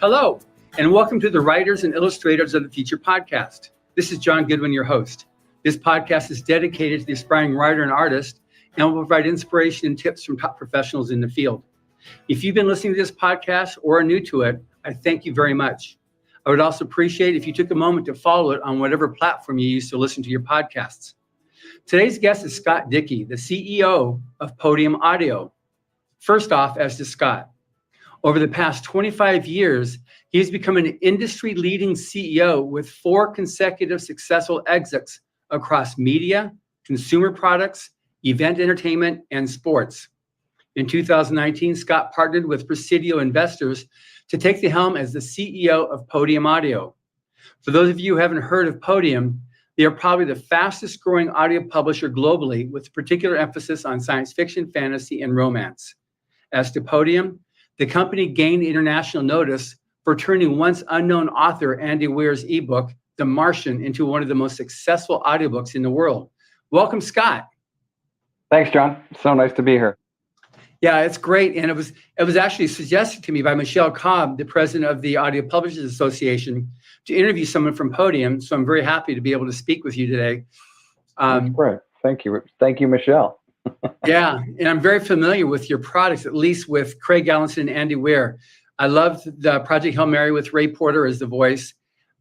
Hello, and welcome to the Writers and Illustrators of the Future podcast. This is John Goodwin, your host. This podcast is dedicated to the aspiring writer and artist and will provide inspiration and tips from top professionals in the field. If you've been listening to this podcast or are new to it, I thank you very much. I would also appreciate if you took a moment to follow it on whatever platform you use to listen to your podcasts. Today's guest is Scott Dickey, the CEO of Podium Audio. First off, as to Scott, over the past 25 years, he has become an industry-leading CEO with 4 consecutive successful exits across media, consumer products, event entertainment, and sports. In 2019, Scott partnered with Presidio Investors to take the helm as the CEO of Podium Audio. For those of you who haven't heard of Podium, they are probably the fastest growing audio publisher globally, with particular emphasis on science fiction, fantasy, and romance. As to Podium, the company gained international notice for turning once unknown author Andy Weir's ebook, The Martian, into one of the most successful audiobooks in the world. Welcome, Scott. Thanks, John. So nice to be here. Yeah, it's great. And it was actually suggested to me by Michelle Cobb, the president of the Audio Publishers Association, to interview someone from Podium. So I'm very happy to be able to speak with you today. That's great. Thank you. Thank you, Michelle. Yeah, and I'm very familiar with your products, at least with Craig Allenson and Andy Weir. I loved the Project Hail Mary with Ray Porter as the voice,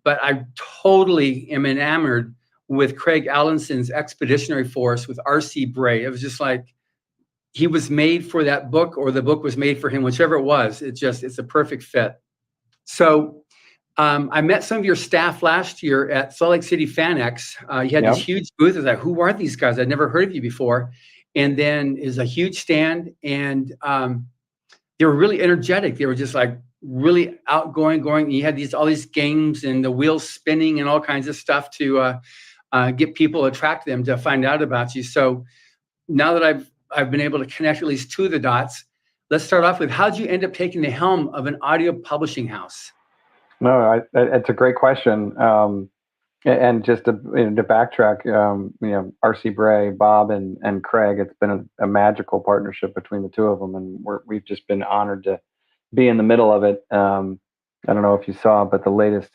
but I totally am enamored with Craig Allenson's Expeditionary Force with R.C. Bray. It was just like he was made for that book, or the book was made for him, whichever it was. It's a perfect fit. So I met some of your staff last year at Salt Lake City FanX. You had this huge booth. I was like, who are these guys? I'd never heard of you before. And then is a huge stand, and they were really energetic. They were just like really outgoing, going. You had all these games and the wheels spinning and all kinds of stuff to get people, attract them to find out about you. So now that I've been able to connect at least 2 of the dots, let's start off with, how did you end up taking the helm of an audio publishing house? No, it's a great question. And just to backtrack, R.C. Bray, Bob, and Craig, it's been a magical partnership between the 2 of them, and we've just been honored to be in the middle of it. I don't know if you saw, but the latest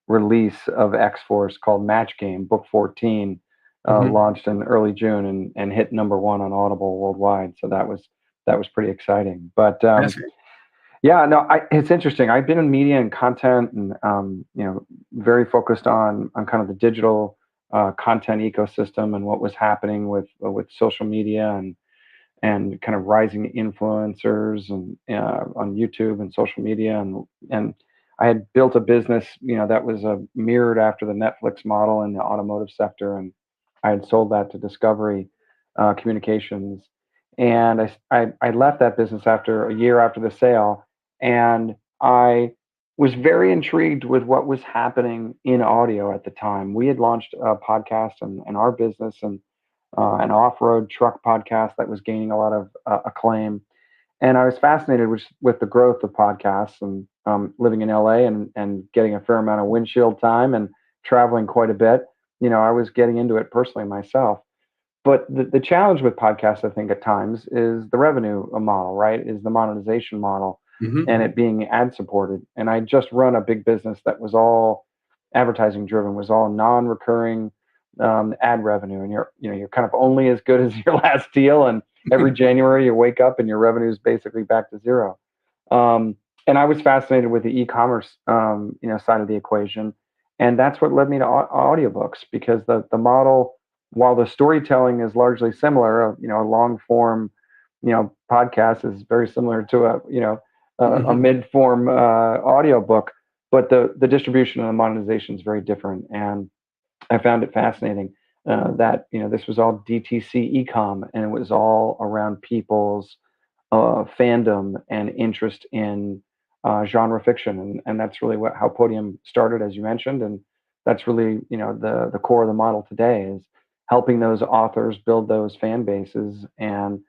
release of X-Force called Match Game, Book 14, launched in early June and hit #1 on Audible worldwide. So that was pretty exciting. But yeah, no, it's interesting. I've been in media and content, and very focused on kind of the digital content ecosystem and what was happening with social media and kind of rising influencers and on YouTube and social media, and I had built a business that was mirrored after the Netflix model in the automotive sector, and I had sold that to Discovery Communications, and I left that business after a year after the sale. And I was very intrigued with what was happening in audio at the time. We had launched a podcast and our business, and an off-road truck podcast that was gaining a lot of acclaim. And I was fascinated with the growth of podcasts, and living in LA and getting a fair amount of windshield time and traveling quite a bit. I was getting into it personally myself. But the challenge with podcasts, I think, at times is the revenue model, right? Is the monetization model. And it being ad supported. And I just run a big business that was all advertising driven, was all non-recurring ad revenue. And you're kind of only as good as your last deal. And every January you wake up and your revenue is basically back to zero. And I was fascinated with the e-commerce side of the equation. And that's what led me to audiobooks, because the model, while the storytelling is largely similar, a long form podcast is very similar to a mid-form audiobook, but the distribution and the monetization is very different. And I found it fascinating that this was all DTC e-com, and it was all around people's fandom and interest in genre fiction, and that's really how Podium started, as you mentioned, and that's really the core of the model today, is helping those authors build those fan bases and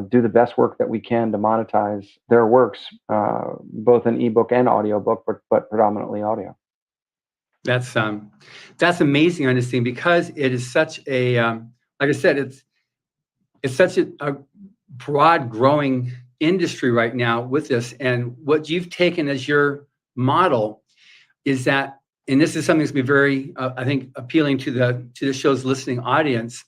do the best work that we can to monetize their works, both in ebook and audiobook, but predominantly audio. That's amazing, I understand, because it is such a like I said, it's such a broad growing industry right now with this, and what you've taken as your model is that, and this is something that's been very, I think, appealing to the show's listening audience.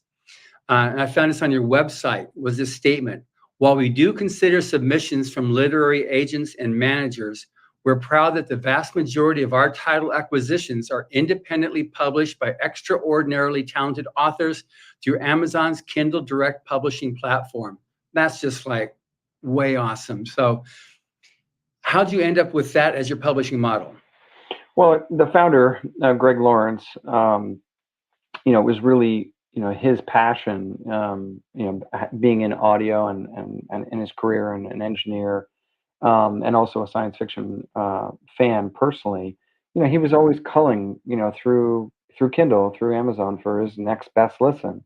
And I found this on your website, was this statement: while we do consider submissions from literary agents and managers, we're proud that the vast majority of our title acquisitions are independently published by extraordinarily talented authors through Amazon's Kindle Direct Publishing platform. That's just like way awesome. So how'd you end up with that as your publishing model? Well, the founder, Greg Lawrence, was really, his passion, being in audio and in his career and an engineer, and also a science fiction fan personally. He was always culling, through Kindle, through Amazon for his next best listen,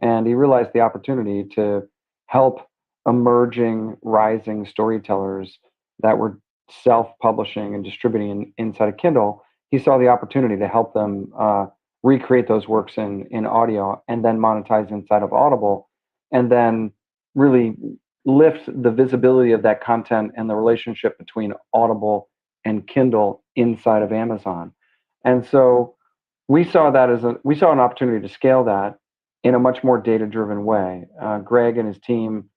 and he realized the opportunity to help emerging, rising storytellers that were self-publishing and distributing inside of Kindle. He saw the opportunity to help them recreate those works in audio and then monetize inside of Audible, and then really lift the visibility of that content and the relationship between Audible and Kindle inside of Amazon. And so we saw an opportunity to scale that in a much more data-driven way. Greg and his team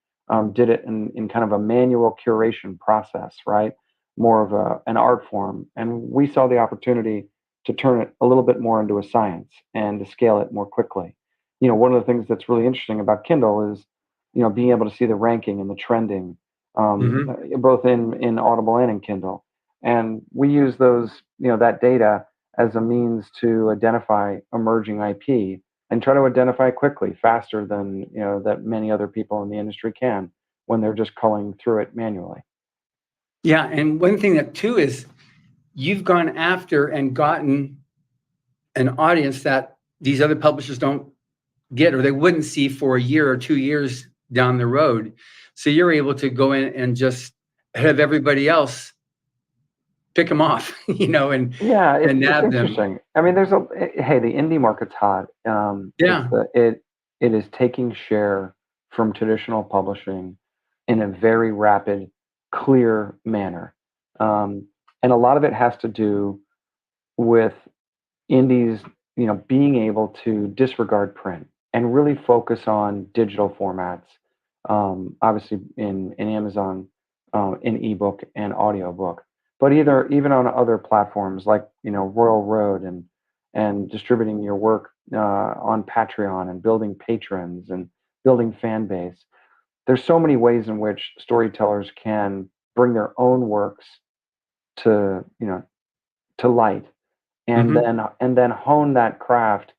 did it in kind of a manual curation process, right? More of an art form. And we saw the opportunity to turn it a little bit more into a science and to scale it more quickly. One of the things that's really interesting about Kindle is, being able to see the ranking and the trending, both in Audible and in Kindle. And we use those, that data as a means to identify emerging IP and try to identify quickly, faster than, that many other people in the industry can when they're just culling through it manually. Yeah, and one thing that too is you've gone after and gotten an audience that these other publishers don't get, or they wouldn't see for a year or 2 years down the road. So you're able to go in and just have everybody else pick them off, and Yeah, and it's nab them. interesting. I mean, the indie market's hot. Yeah. It is taking share from traditional publishing in a very rapid, clear manner. And a lot of it has to do with indies, being able to disregard print and really focus on digital formats. Obviously, in Amazon, in ebook and audiobook, but even on other platforms like Royal Road, and distributing your work on Patreon and building patrons and building fan base. There's so many ways in which storytellers can bring their own works to to light, and Mm-hmm. then hone that craft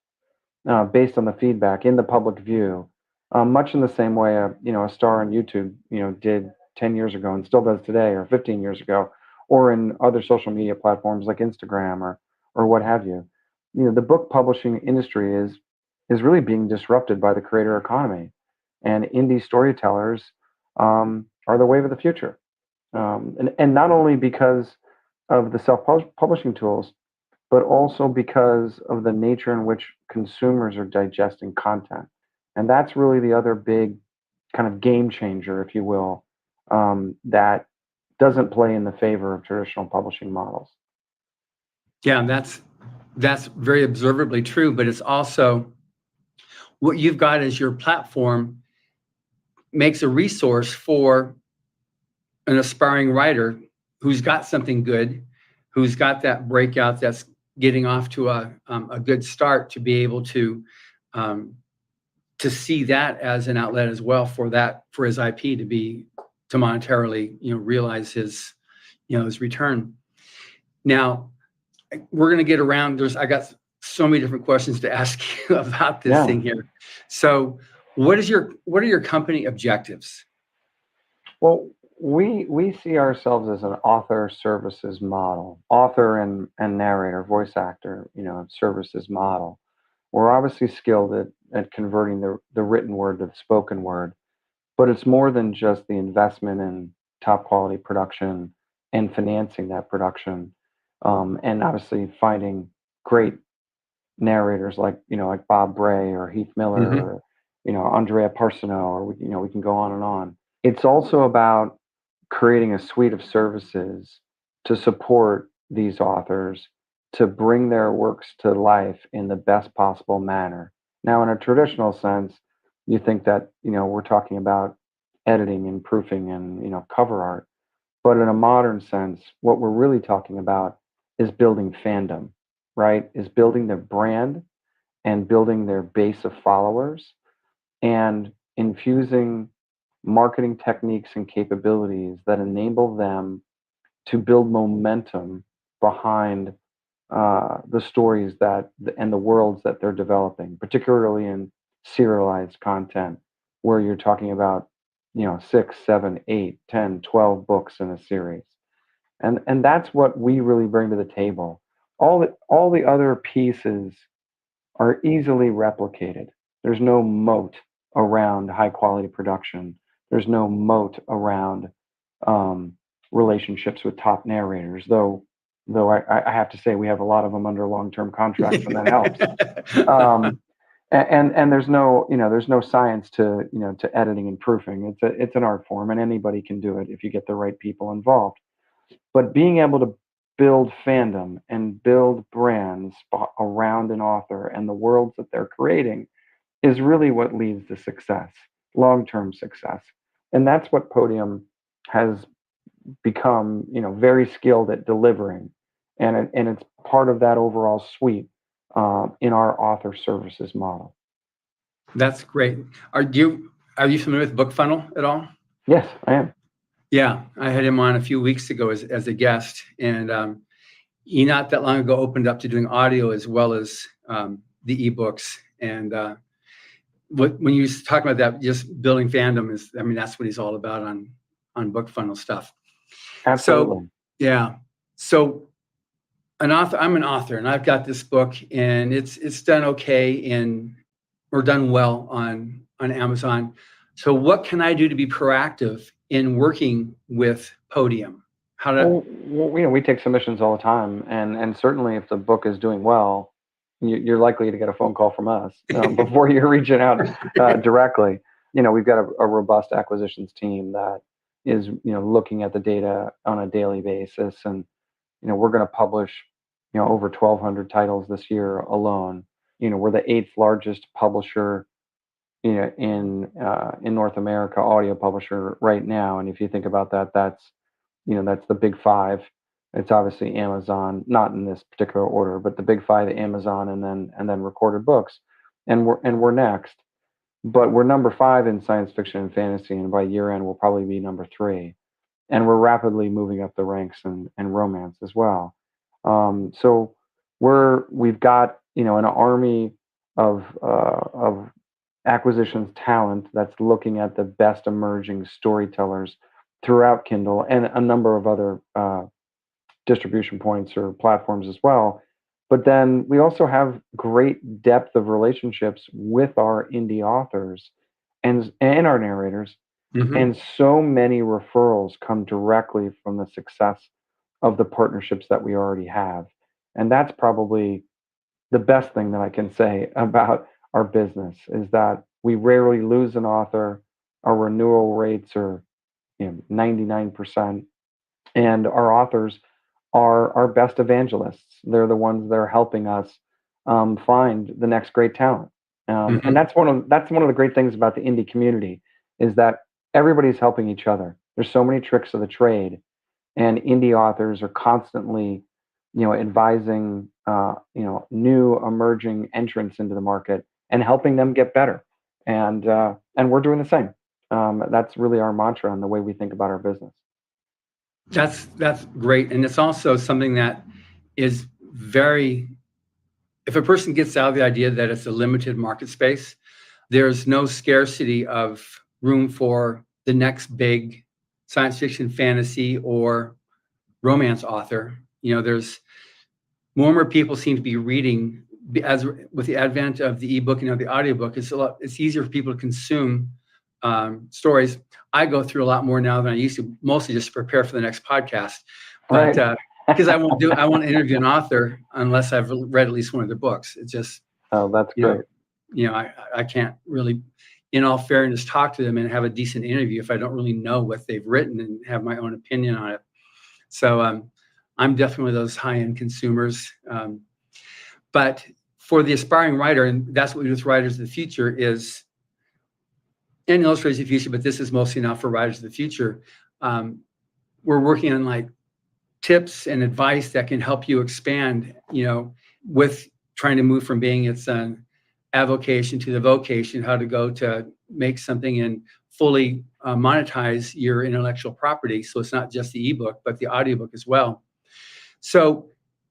based on the feedback in the public view, much in the same way a star on YouTube did 10 years ago and still does today, or 15 years ago, or in other social media platforms like Instagram or what have you. The book publishing industry is really being disrupted by the creator economy, and indie storytellers are the wave of the future. And not only because of the self-publishing tools, but also because of the nature in which consumers are digesting content. And that's really the other big kind of game changer, if you will, that doesn't play in the favor of traditional publishing models. Yeah, that's very observably true, but it's also what you've got as your platform makes a resource for an aspiring writer who's got something good, who's got that breakout that's getting off to a good start, to be able to see that as an outlet as well for his IP to monetarily realize his his return. Now we're going to get around. I got so many different questions to ask you about this thing here. So what are your company objectives? Well, we see ourselves as an author services model, author and narrator, voice actor, services model. We're obviously skilled at converting the written word to the spoken word, but it's more than just the investment in top quality production and financing that production, and obviously finding great narrators like Bob Bray or Heath Miller, Mm-hmm. or Andrea Parsino, or we can go on and on. It's also about creating a suite of services to support these authors to bring their works to life in the best possible manner. Now, in a traditional sense, you think that, we're talking about editing and proofing and, cover art. But in a modern sense, what we're really talking about is building fandom, right? Is building their brand and building their base of followers and infusing marketing techniques and capabilities that enable them to build momentum behind the stories that and the worlds that they're developing, particularly in serialized content, where you're talking about, 6, 7, 8, 10, 12 books in a series. And that's what we really bring to the table. All the other pieces are easily replicated. There's no moat around high quality production. There's no moat around um, relationships with top narrators, though I have to say we have a lot of them under long-term contracts, and that helps. Um, and there's no science to editing and proofing. It's an art form, and anybody can do it if you get the right people involved. But being able to build fandom and build brands around an author and the worlds that they're creating is really what leads to success, long-term success. And that's what Podium has become, very skilled at delivering, and it's part of that overall suite in our author services model. That's great. Are you familiar with BookFunnel at all? Yes, I am. Yeah, I had him on a few weeks ago as a guest, and he not that long ago opened up to doing audio as well as the ebooks. And when you talk about that, just building fandom that's what he's all about on BookFunnel stuff. Absolutely. So yeah, so I'm an author, and I've got this book, and it's done okay or done well on Amazon. So what can I do to be proactive in working with Podium? We take submissions all the time, and certainly if the book is doing well, you're likely to get a phone call from us before you're reaching out directly. We've got a robust acquisitions team that is looking at the data on a daily basis, and we're going to publish over 1,200 titles this year alone. We're the 8th largest publisher in North America, audio publisher right now. And if you think about that, that's the big five. It's obviously Amazon, not in this particular order, but the big five: Amazon, and then Recorded Books, and we're next. But we're number 5 in science fiction and fantasy, and by year end we'll probably be number 3. And we're rapidly moving up the ranks and romance as well. So we've got an army of acquisitions talent that's looking at the best emerging storytellers throughout Kindle and a number of other distribution points or platforms as well. But then we also have great depth of relationships with our indie authors and our narrators. Mhm. And so many referrals come directly from the success of the partnerships that we already have. And that's probably the best thing that I can say about our business, is that we rarely lose an author. Our renewal rates are 99%. And our authors are our best evangelists. They're the ones that are helping us find the next great talent. And Mhm. that's one of the great things about the indie community, is that everybody's helping each other. There's so many tricks of the trade, and indie authors are constantly, advising, new emerging entrants into the market and helping them get better. And we're doing the same. That's really our mantra and the way we think about our business. That's great, and it's also something that is very. If a person gets out of the idea that it's a limited market space, there's no scarcity of room for the next big science fiction, fantasy, or romance author. There's more and more people seem to be reading, as with the advent of the ebook and the audiobook. It's easier for people to consume stories. I go through a lot more now than I used to, mostly just to prepare for the next podcast. But Right. because I won't interview an author unless I've read at least one of their books. It's just, Oh, that's great. I can't really, in all fairness, talk to them and have a decent interview if I don't really know what they've written and have my own opinion on it. So I'm definitely those high-end consumers. But for the aspiring writer, and that's what we do with Writers of the Future, is in Illustrators of the Future, but this is mostly now for Writers of the Future. We're working on like tips and advice that can help you expand, with trying to move from being its avocation to the vocation, how to go to make something and fully monetize your intellectual property. So it's not just the ebook, but the audiobook as well. So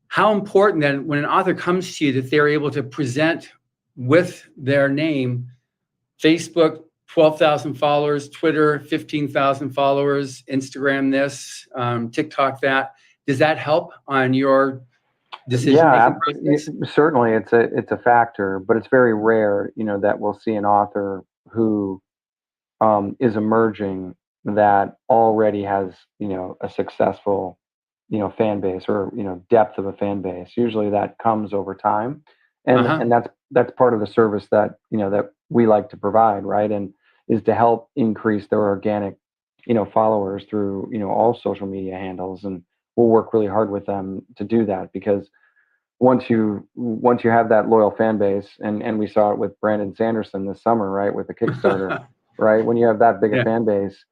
how important then when an author comes to you that they're able to present with their name, Facebook, 12,000 followers, Twitter, 15,000 followers, Instagram this, TikTok that. Does that help on your decision-making process? Certainly it's a factor, but it's very rare, that we'll see an author who is emerging that already has, a successful, fan base or, depth of a fan base. Usually that comes over time. And that's part of the service that, that we like to provide, right? And is to help increase their organic, followers through, all social media handles. And we'll work really hard with them to do that, because once you have that loyal fan base, and we saw it with Brandon Sanderson this summer, right, with the Kickstarter, right? When you have that big a fan base,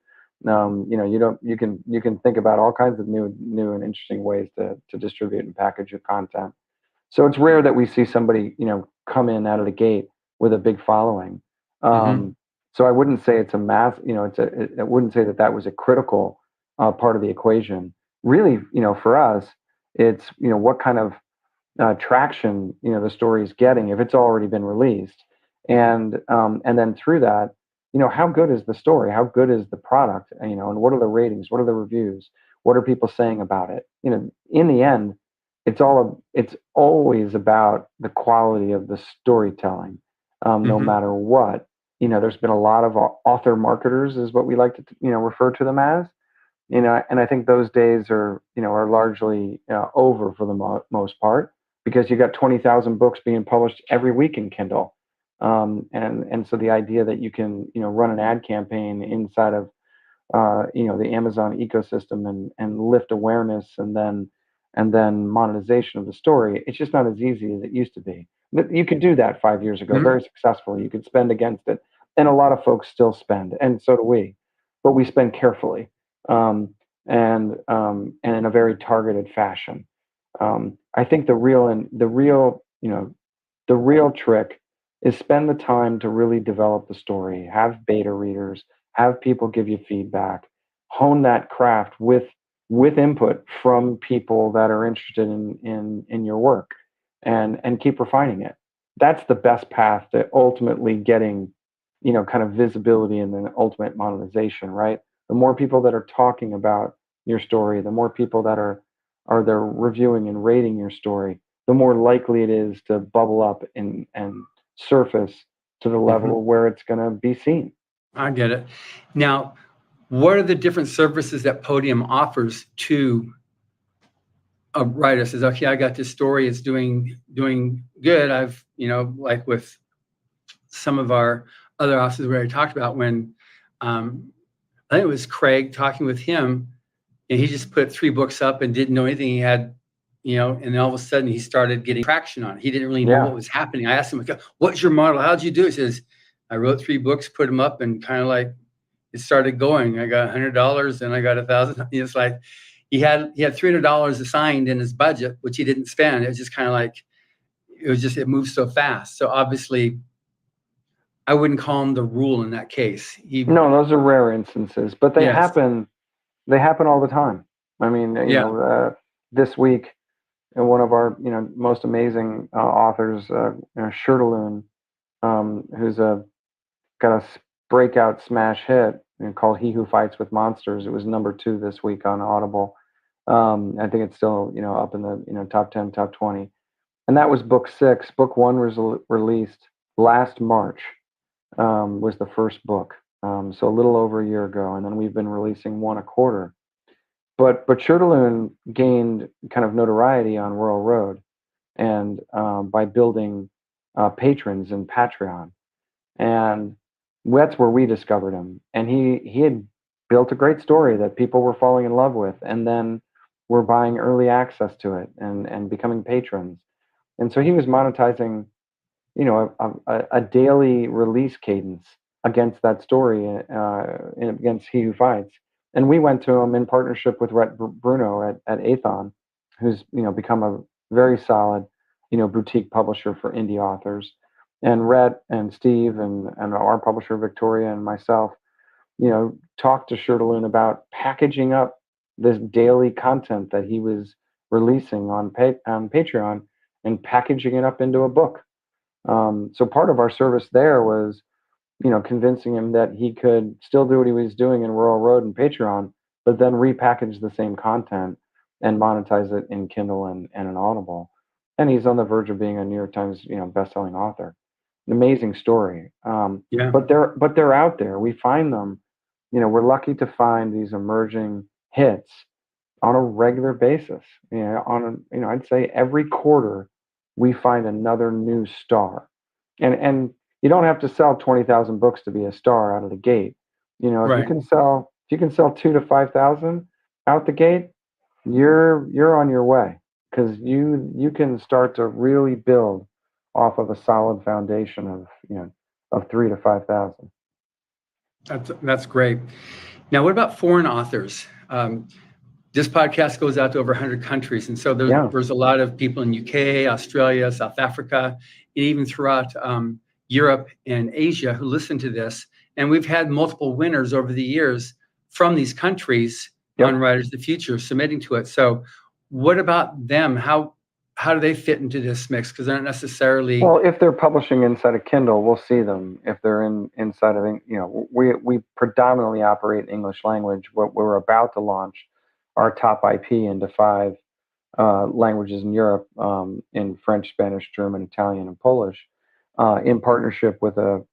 you can think about all kinds of new and interesting ways to distribute and package your content. So it's rare that we see somebody, come in out of the gate with a big following. So I wouldn't say it's a math, I wouldn't say that was a critical part of the equation. Really, for us, it's, what kind of traction, the story is getting if it's already been released. And then through that, how good is the story? How good is the product? And what are the ratings? What are the reviews? What are people saying about it? In the end, it's always about the quality of the storytelling, no matter what. There's been a lot of author marketers, is what we like to, refer to them as. And I think those days are largely over for the most part, because you got 20,000 books being published every week in Kindle. And so the idea that you can, run an ad campaign inside of, the Amazon ecosystem and lift awareness and then monetization of the story, it's just not as easy as it used to be. You could do that 5 years ago very successfully. You could spend against it. And a lot of folks still spend, and so do we, but we spend carefully, and in a very targeted fashion. I think the real trick is spend the time to really develop the story, have beta readers, have people give you feedback, hone that craft with input from people that are interested in your work, and keep refining it. That's the best path to ultimately getting, kind of visibility and then ultimate monetization, right? The more people that are talking about your story, the more people that are there reviewing and rating your story, the more likely it is to bubble up and surface to the level where it's going to be seen. I get it. Now, what are the different services that Podium offers to a writer? Says, okay, I got this story, it's doing good. I've, like with some of our other offices where I talked about when I think it was Craig talking with him, and he just put 3 books up and didn't know anything. He had, and all of a sudden he started getting traction on it. He didn't really know what was happening. I asked him, what's your model? How'd you do it? He says, I wrote 3 books, put them up, and kind of like it started going. I got $100 and I got $1,000. It's like he had $300 assigned in his budget, which he didn't spend. It was just kind of like, it moved so fast. So obviously I wouldn't call him the rule in that case. No, those are rare instances, but they happen. They happen all the time. I mean, this week, one of our most amazing authors, Shirtaloon, who's got a breakout smash hit called "He Who Fights with Monsters." It was #2 this week on Audible. I think it's still up in the top 10, top 20, and that was book 6. Book 1 was released last March. Was the first book. So a little over a year ago, and then we've been releasing 1 a quarter. But Shirtaloon gained kind of notoriety on Royal Road, and by building patrons in Patreon, and that's where we discovered him. And he had built a great story that people were falling in love with, and then were buying early access to it and becoming patrons. And so he was monetizing, a daily release cadence against that story, against He Who Fights. And we went to him in partnership with Rhett Bruno at Athon, who's become a very solid boutique publisher for indie authors. And Rhett and Steve and our publisher Victoria and myself, talked to Shirtaloon about packaging up this daily content that he was releasing on Patreon, and packaging it up into a book. So part of our service there was, convincing him that he could still do what he was doing in Rural Road and Patreon, but then repackage the same content and monetize it in Kindle and an Audible. And he's on the verge of being a New York Times, best-selling author. An amazing story. Yeah. But they're out there. We find them. We're lucky to find these emerging hits on a regular basis. I'd say every quarter we find another new star. And you don't have to sell 20,000 books to be a star out of the gate. If you Right. can sell 2 to 5,000 out the gate, you're on your way, because you can start to really build off of a solid foundation of 3 to 5,000. That's great. Now, what about foreign authors? This podcast goes out to over 100 countries, and so there's a lot of people in UK, Australia, South Africa, and even throughout Europe and Asia who listen to this. And we've had multiple winners over the years from these countries on Writers of the Future submitting to it. So what about them? How do they fit into this mix? Because they're not necessarily... Well, if they're publishing inside of Kindle, we'll see them. If they're inside of, we predominantly operate English language. We're about to launch our top IP into 5 languages in Europe, in French, Spanish, German, Italian, and Polish, in partnership with a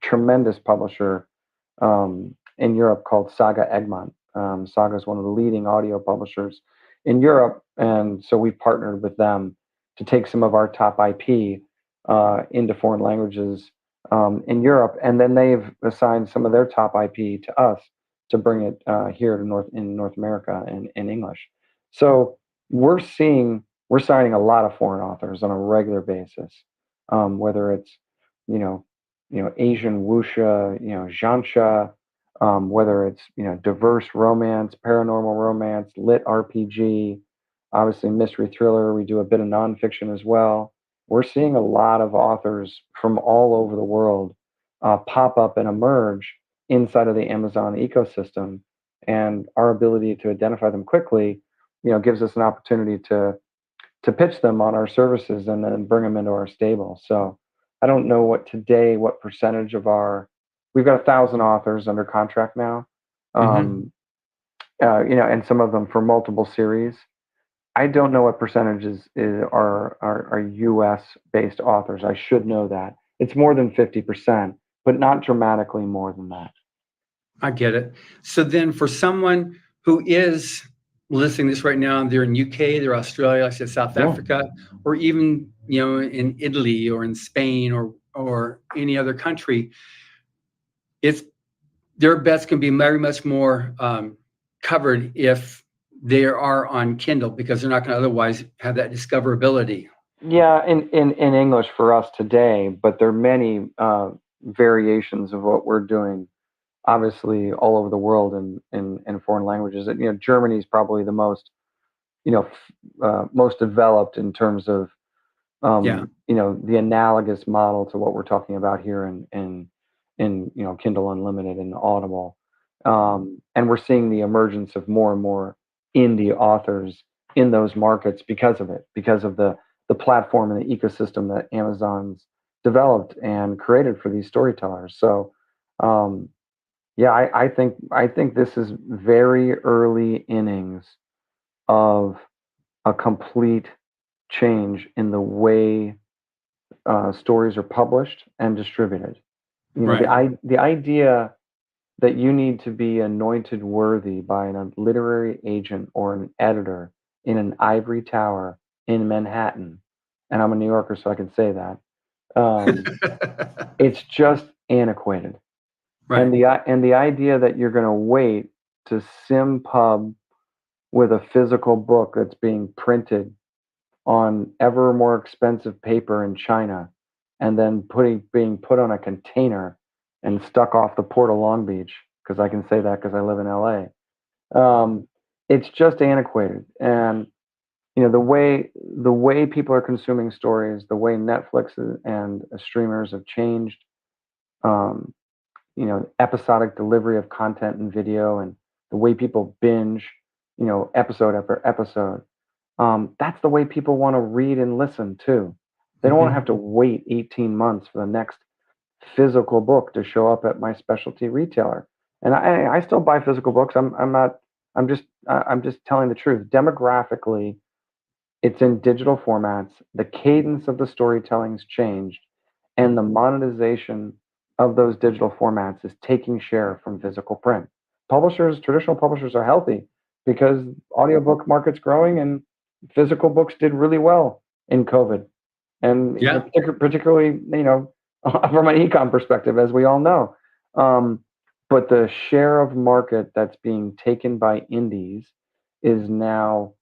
tremendous publisher in Europe called Saga Egmont. Saga is one of the leading audio publishers in Europe, and so we partnered with them to take some of our top IP into foreign languages in Europe, and then they've assigned some of their top IP to us to bring it here to North America in English. So we're signing a lot of foreign authors on a regular basis, whether it's Asian wuxia, Xianxia, whether it's diverse romance, paranormal romance, lit RPG, obviously mystery thriller. We do a bit of nonfiction as well. We're seeing a lot of authors from all over the world pop up and emerge inside of the Amazon ecosystem, and our ability to identify them quickly, gives us an opportunity to pitch them on our services and then bring them into our stable. So I don't know what percentage of we've got 1,000 authors under contract now, and some of them for multiple series. I don't know what percentages are U.S. based authors. I should know that. It's more than 50%, but not dramatically more than that. I get it. So then for someone who is listening to this right now, they're in UK, they're Australia, I said South Africa, or even in Italy or in Spain or any other country, their bets can be very much more covered if they are on Kindle, because they're not going to otherwise have that discoverability. Yeah, in English for us today, but there are many variations of what we're doing, obviously all over the world in foreign languages. Germany is probably the most most developed in terms of the analogous model to what we're talking about here in Kindle Unlimited and Audible, and we're seeing the emergence of more and more indie authors in those markets because of the platform and the ecosystem that Amazon's developed and created for these storytellers. So I think this is very early innings of a complete change in the way stories are published and distributed. The idea that you need to be anointed worthy by a literary agent or an editor in an ivory tower in Manhattan, and I'm a New Yorker, so I can say that, it's just antiquated. Right. And the idea that you're going to wait to SimPub with a physical book that's being printed on ever more expensive paper in China, and then being put on a container and stuck off the port of Long Beach, because I can say that because I live in LA. It's just antiquated, and the way people are consuming stories, the way Netflix and streamers have changed, um, episodic delivery of content and video, and the way people binge, episode after episode. That's the way people want to read and listen too. They don't want to have to wait 18 months for the next physical book to show up at my specialty retailer. And I still buy physical books. I'm just telling the truth. Demographically, it's in digital formats. The cadence of the storytelling's changed, and the monetization of those digital formats is taking share from physical print. Traditional publishers are healthy because audiobook market's growing, and physical books did really well in COVID. And Yeah. particularly, from an ecom perspective, as we all know. But the share of market that's being taken by indies is now,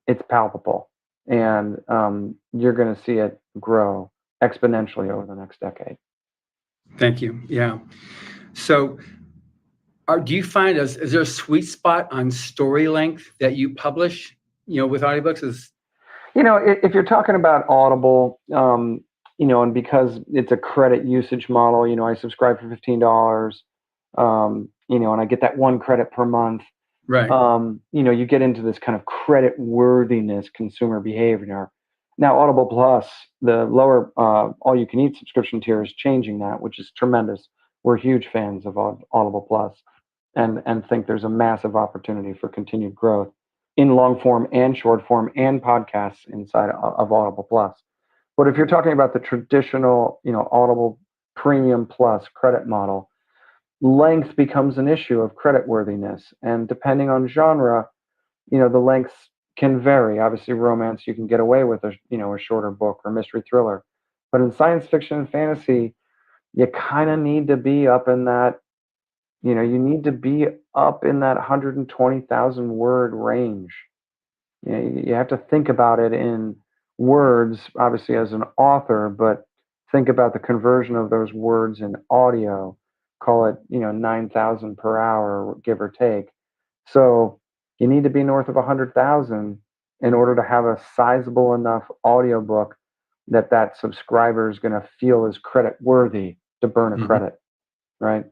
it's palpable, and you're going to see it grow exponentially over the next decade. Thank you. Yeah. So do you find, is there a sweet spot on story length that you publish, with audiobooks? If you're talking about Audible, and because it's a credit usage model, I subscribe for $15, and I get that one credit per month. Right. You get into this kind of credit worthiness consumer behavior. Now, Audible Plus, the lower all you can eat subscription tier, is changing that, which is tremendous. We're huge fans of Audible Plus, and think there's a massive opportunity for continued growth in long form and short form and podcasts inside of Audible Plus. But if you're talking about the traditional, Audible Premium Plus credit model, length becomes an issue of credit worthiness. And depending on genre, the lengths can vary. Obviously, romance, you can get away with a shorter book, or mystery thriller. But in science fiction and fantasy, you kind of need to be up in that, you need to be up in that 120,000 word range. You have to think about it in words, obviously, as an author, but think about the conversion of those words in audio. Call it, 9,000 per hour, give or take. So you need to be north of 100,000 in order to have a sizable enough audiobook that subscriber is going to feel is credit worthy to burn a credit, right?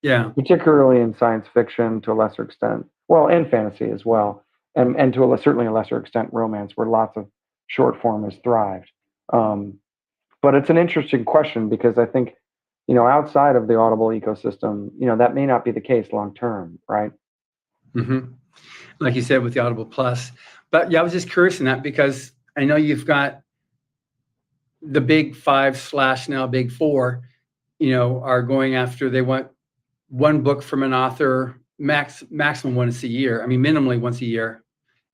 Yeah. Particularly in science fiction, to a lesser extent, well, and fantasy as well, and to certainly a lesser extent, romance, where lots of short form has thrived. But it's an interesting question, because I think, outside of the Audible ecosystem, that may not be the case long term, right? Like you said, with the Audible Plus. But yeah, I was just curious in that, because I know you've got the big five / now big four, are going after, they want one book from an author, maximum once a year. I mean, minimally once a year.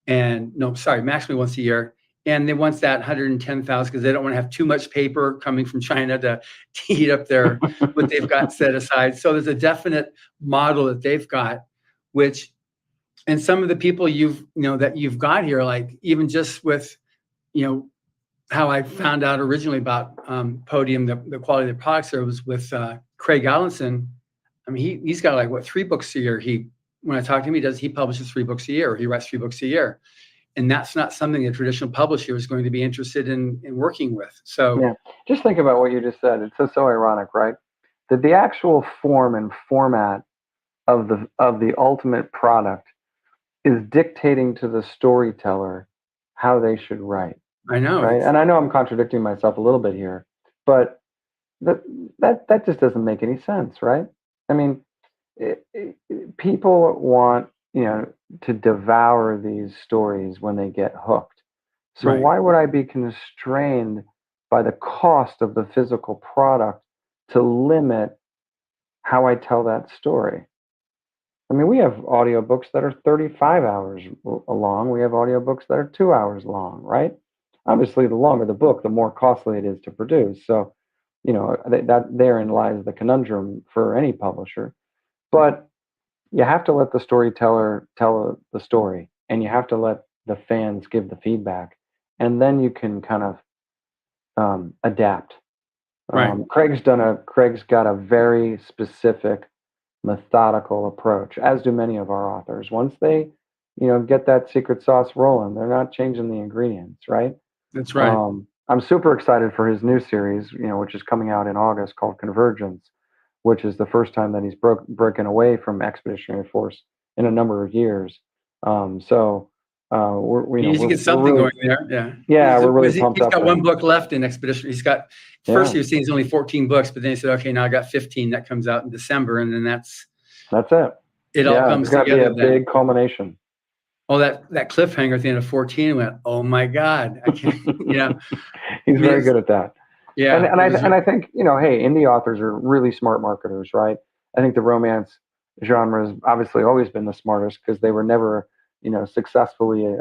Maximally once a year. And they want that 110,000, because they don't want to have too much paper coming from China to eat up their what they've got set aside. So there's a definite model that they've got, and some of the people that you've got here, like even just with, how I found out originally about Podium, the quality of the products there, was with Craig Allenson. I mean, he's got like 3 books a year. When I talk to him, he publishes 3 books a year, or he writes 3 books a year. And that's not something a traditional publisher is going to be interested in working with. So yeah, just think about what you just said. It's so ironic, right? That the actual form and format of the ultimate product is dictating to the storyteller how they should write. I know, right? And I know I'm contradicting myself a little bit here, but that just doesn't make any sense, right? I mean, people want to devour these stories when they get hooked. So Right. why would I be constrained by the cost of the physical product to limit how I tell that story? I mean, we have audiobooks that are 35 hours long. We have audiobooks that are 2 hours long, right? Obviously, the longer the book, the more costly it is to produce. So that therein lies the conundrum for any publisher. But you have to let the storyteller tell the story, and you have to let the fans give the feedback, and then you can kind of adapt. Right. Craig's got a very specific, methodical approach, as do many of our authors. Once they, get that secret sauce rolling, they're not changing the ingredients, right? That's right. I'm super excited for his new series, which is coming out in August, called Convergence, which is the first time that he's broken away from Expeditionary Force in a number of years. So He needs to get we're something really, going there. Yeah. yeah, we're really pumped He's up got for one him. book left in Expedition. First he was saying he's only 14 books, but then he said, okay, now I got 15 that comes out in December. And then that's it. It all comes it's got to be together a then. big culmination. Oh, that cliffhanger at the end of 14 went, oh my God. I can't, He's very good at that. Yeah. And I think, hey, indie authors are really smart marketers, right? I think the romance genre has obviously always been the smartest because they were never, successfully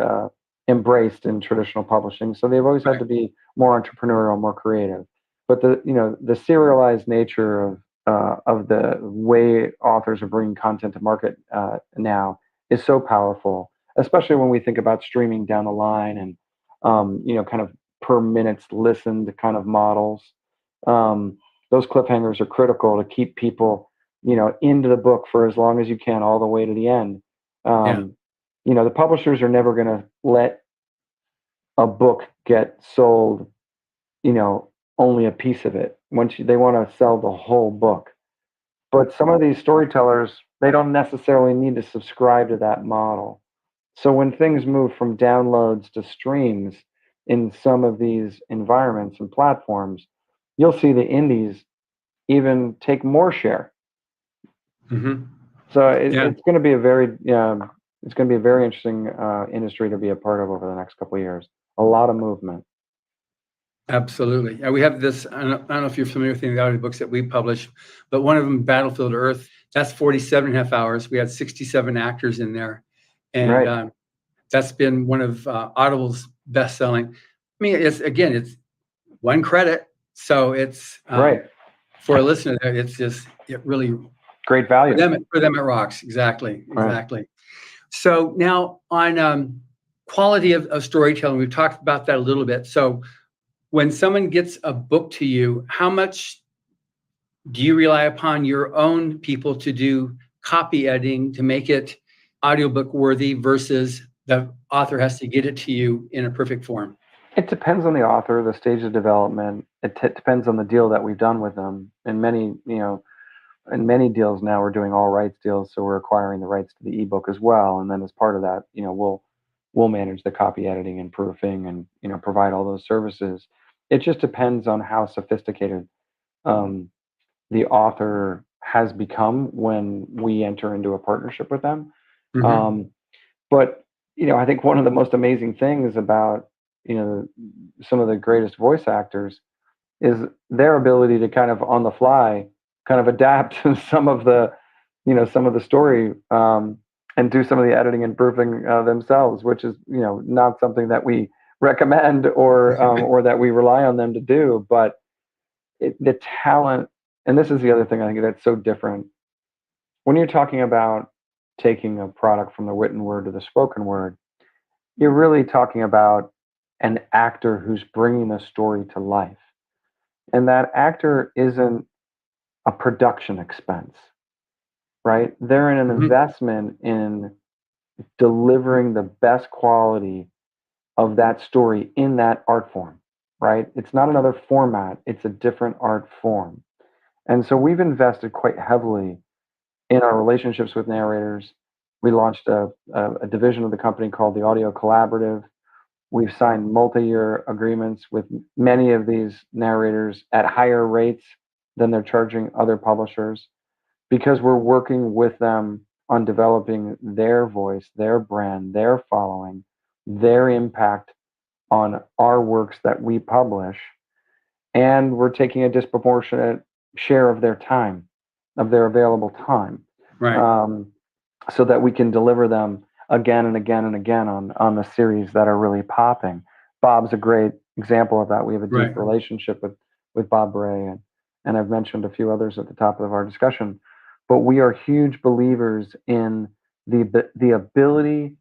embraced in traditional publishing. So they've always had to be more entrepreneurial, more creative. But the serialized nature of the way authors are bringing content to market now is so powerful, especially when we think about streaming down the line and, kind of per minutes listened kind of models. Those cliffhangers are critical to keep people, into the book for as long as you can, all the way to the end. The publishers are never going to let a book get sold, only a piece of it. They want to sell the whole book. But some of these storytellers, they don't necessarily need to subscribe to that model. So when things move from downloads to streams in some of these environments and platforms, you'll see the indies even take more share. Mm-hmm. So it's going to be a very interesting industry to be a part of over the next couple of years. A lot of movement. Absolutely. We have this, I don't know if you're familiar with the audiobooks that we publish, but one of them, Battlefield Earth, that's 47 and a half hours. We had 67 actors in there. And that's been one of Audible's best-selling. I mean, it's one credit. So it's for a listener, it really great value. For them, it rocks. Exactly. So now on quality of storytelling, we've talked about that a little bit. So when someone gets a book to you, how much do you rely upon your own people to do copy editing to make it audiobook worthy versus the author has to get it to you in a perfect form? It depends on the author, the stage of development. It depends on the deal that we've done with them. In many deals now, we're doing all rights deals, so we're acquiring the rights to the ebook as well. And then as part of that, we'll manage the copy editing and proofing and provide all those services. It just depends on how sophisticated the author has become when we enter into a partnership with them. Mm-hmm. But I think one of the most amazing things about some of the greatest voice actors is their ability to kind of on the fly kind of adapt to some of the story and do some of the editing and proofing themselves, which is not something that we recommend or that we rely on them to do. But the talent, and this is the other thing I think that's so different when you're talking about taking a product from the written word to the spoken word. You're really talking about an actor who's bringing the story to life. And that actor isn't a production expense, right? They're in an investment in delivering the best quality of that story in that art form, right? It's not another format, it's a different art form. And so we've invested quite heavily in our relationships with narrators. We launched a division of the company called the Audio Collaborative. We've signed multi-year agreements with many of these narrators at higher rates than they're charging other publishers because we're working with them on developing their voice, their brand, their following, their impact on our works that we publish. And we're taking a disproportionate share of their time, of their available time, so that we can deliver them again and again and again on the series that are really popping. Bob's a great example of that. We have a deep relationship with Bob Bray, and I've mentioned a few others at the top of our discussion. But we are huge believers in the ability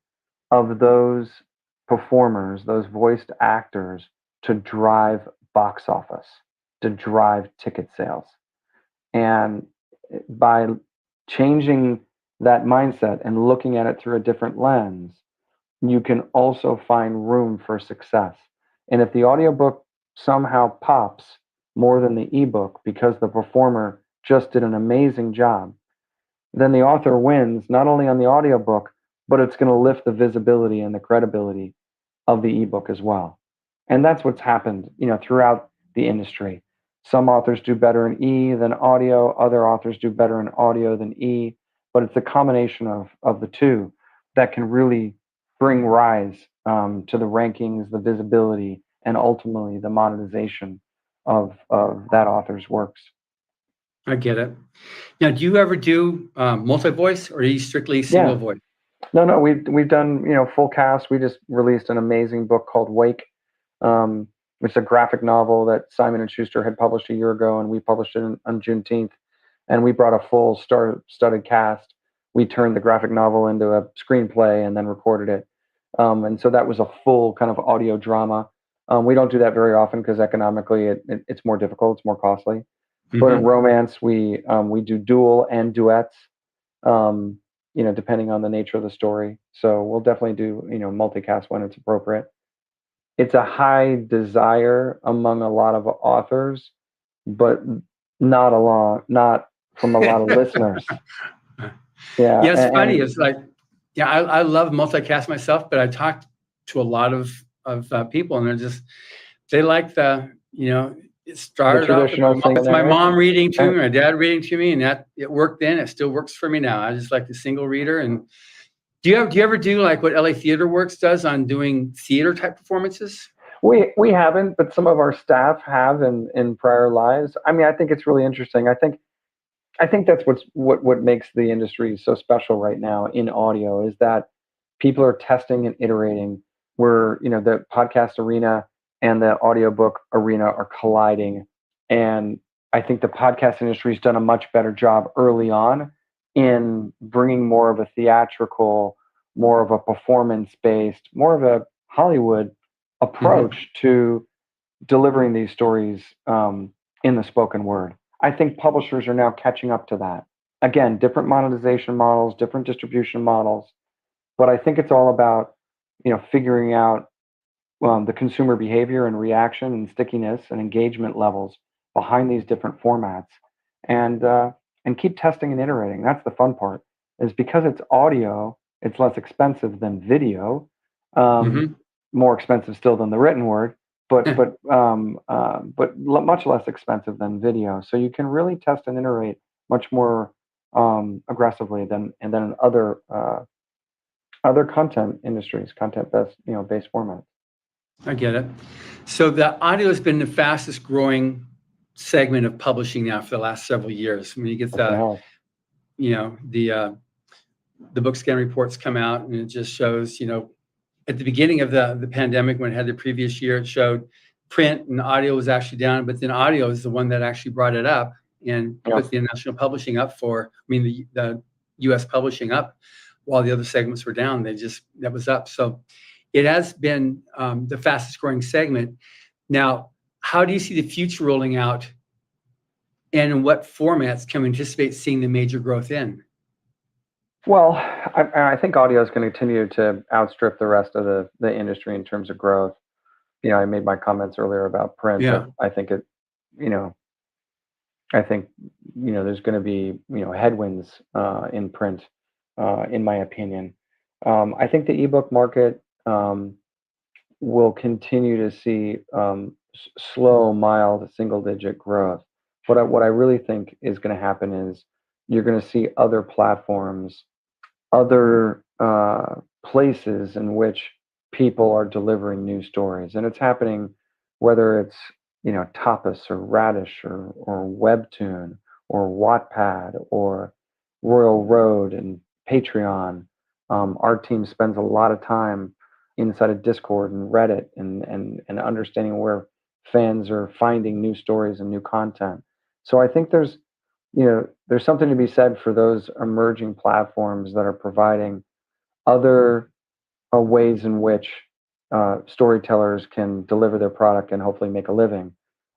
of those performers, those voiced actors, to drive box office, to drive ticket sales. And by changing that mindset and looking at it through a different lens, you can also find room for success. And if the audiobook somehow pops more than the ebook because the performer just did an amazing job, then the author wins not only on the audiobook, but it's going to lift the visibility and the credibility of the ebook as well. And that's what's happened, throughout the industry. Some authors do better in E than audio, other authors do better in audio than E, but it's a combination of the two that can really bring rise to the rankings, the visibility, and ultimately the monetization of that author's works. I get it. Now, do you ever do multi-voice, or are you strictly single voice? No, we've done full cast. We just released an amazing book called Wake, which is a graphic novel that Simon and Schuster had published a year ago, and we published it on Juneteenth. And we brought a full studded cast. We turned the graphic novel into a screenplay and then recorded it. And so that was a full kind of audio drama. We don't do that very often because economically it's more difficult, it's more costly. But in romance, we do dual and duets, depending on the nature of the story. So we'll definitely do multicast when it's appropriate. It's a high desire among a lot of authors, but not from a lot of listeners. Yeah, it's funny. It's like, I love multicast myself, but I talked to a lot of people, and they like it started off with my mom reading to me, my dad reading to me, and that it worked then. It still works for me now. I just like the single reader. And do you ever do like what LA Theater Works does on doing theater type performances? We haven't, but some of our staff have in prior lives. I mean, I think it's really interesting. I think that's what makes the industry so special right now in audio is that people are testing and iterating. Where the podcast arena and the audiobook arena are colliding. And I think the podcast industry has done a much better job early on in bringing more of a theatrical, more of a performance-based, more of a Hollywood approach to delivering these stories in the spoken word. I think publishers are now catching up to that. Again, different monetization models, different distribution models, but I think it's all about figuring out the consumer behavior and reaction and stickiness and engagement levels behind these different formats, and keep testing and iterating. That's the fun part. Is because it's audio, it's less expensive than video, more expensive still than the written word, but much less expensive than video. So you can really test and iterate much more aggressively than in other content industries, based formats. I get it. So the audio has been the fastest growing segment of publishing now for the last several years. When you get the book scan reports come out, and it just shows, at the beginning of the pandemic, when it had the previous year, it showed print and audio was actually down, but then audio is the one that actually brought it up and put the national publishing up the U.S. publishing up while the other segments were down. That was up. So it has been the fastest growing segment. Now, how do you see the future rolling out, and in what formats can we anticipate seeing the major growth in? Well, I think audio is going to continue to outstrip the rest of the industry in terms of growth. I made my comments earlier about print. Yeah. I think there's going to be headwinds in print, in my opinion. I think the ebook market will continue to see slow, mild, single-digit growth. What I really think is going to happen is you're going to see other platforms, other places in which people are delivering new stories, and it's happening whether it's Tapas or Radish or Webtoon or Wattpad or Royal Road and Patreon. Our team spends a lot of time inside of Discord and Reddit and understanding where fans are finding new stories and new content. So I think there's something to be said for those emerging platforms that are providing other ways in which storytellers can deliver their product and hopefully make a living.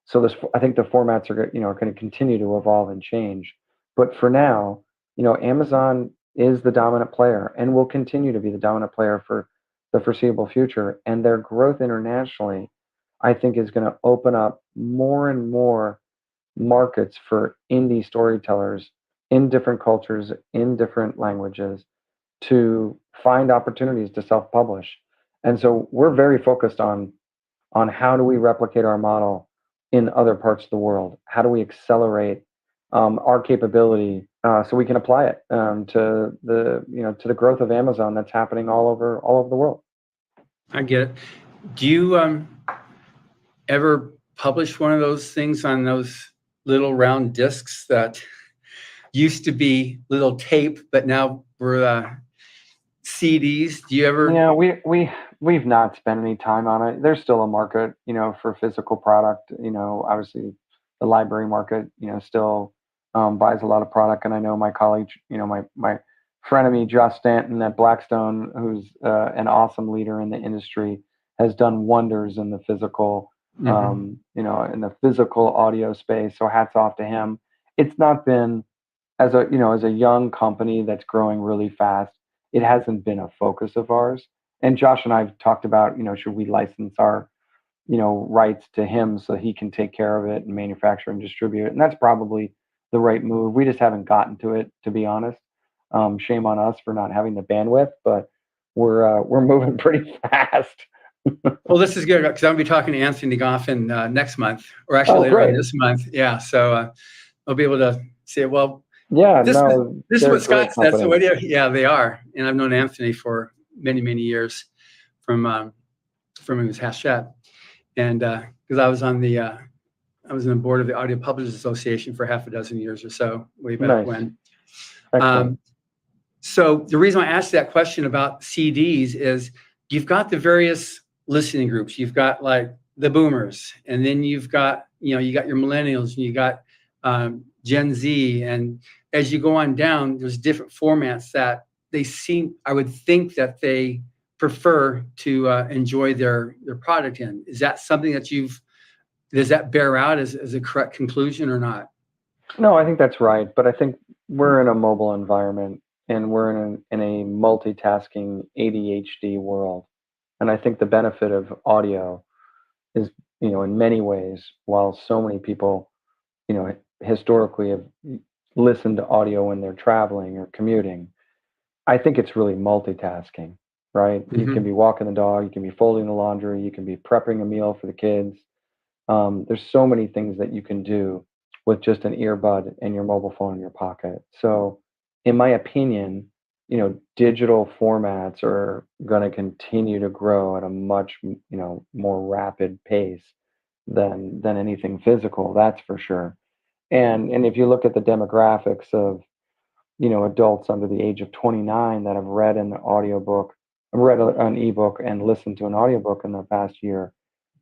So I think the formats are going to continue to evolve and change. But for now, Amazon is the dominant player and will continue to be the dominant player for the foreseeable future. And their growth internationally, I think, is going to open up more and more markets for indie storytellers in different cultures, in different languages, to find opportunities to self-publish. And so we're very focused on how do we replicate our model in other parts of the world? How do we accelerate our capability so we can apply it to the growth of Amazon that's happening all over the world? I get it. Do you ever publish one of those things on those little round discs that used to be little tape, but now we're CDs? Do you ever? Yeah, we've not spent any time on it. There's still a market, for physical product. Obviously, the library market, still buys a lot of product. And I know my colleague, my frenemy Josh Stanton at Blackstone, who's an awesome leader in the industry, has done wonders in the physical, in the physical audio space. So hats off to him. It's not been as a young company that's growing really fast. It hasn't been a focus of ours. And Josh and I have talked about, should we license our, rights to him so he can take care of it and manufacture and distribute it. And that's probably the right move. We just haven't gotten to it, to be honest. Shame on us for not having the bandwidth, but we're moving pretty fast. Well, this is good because I'm going to be talking to Anthony Goffin next month, or actually later on Great. this month. Yeah, so I'll be able to say, well, Yeah, this is they're what a great Scott said. So company. what do you, yeah, they are, and I've known Anthony for many, many years from his Hachette, and because I was on the board of the Audio Publishers Association for half a dozen years or so, way back Nice. when. Excellent. So the reason I asked that question about CDs is you've got the various listening groups. You've got like the boomers, and then you've got, you got your millennials, and you got Gen Z. And as you go on down, there's different formats that I would think that they prefer to enjoy their product in. Is that something that does that bear out as a correct conclusion or not? No, I think that's right. But I think we're in a mobile environment and we're in a multitasking ADHD world. And I think the benefit of audio is, in many ways, while so many people, historically have listened to audio when they're traveling or commuting, I think it's really multitasking, right? You can be walking the dog, you can be folding the laundry, you can be prepping a meal for the kids. There's so many things that you can do with just an earbud and your mobile phone in your pocket. So, in my opinion, digital formats are going to continue to grow at a much, more rapid pace than anything physical. That's for sure. And if you look at the demographics of adults under the age of 29 that have read an ebook and listened to an audiobook in the past year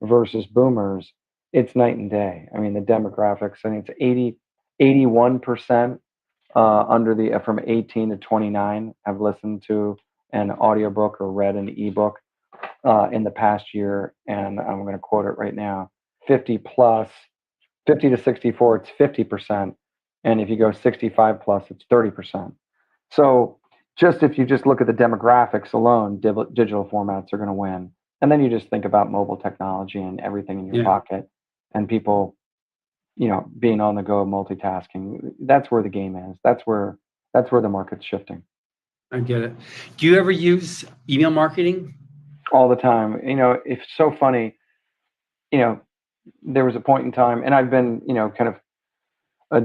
versus boomers, it's night and day. I mean, the demographics, I think it's 81% from 18 to 29 have listened to an audiobook or read an ebook in the past year. And I'm going to quote it right now, 50 to 64, it's 50%. And if you go 65 plus, it's 30%. So if you just look at the demographics alone, digital formats are going to win. And then you just think about mobile technology and everything in your pocket and people, being on the go, multitasking. That's where the game is. That's where the market's shifting. I get it. Do you ever use email marketing? All the time. It's so funny. There was a point in time, and I've been, kind of a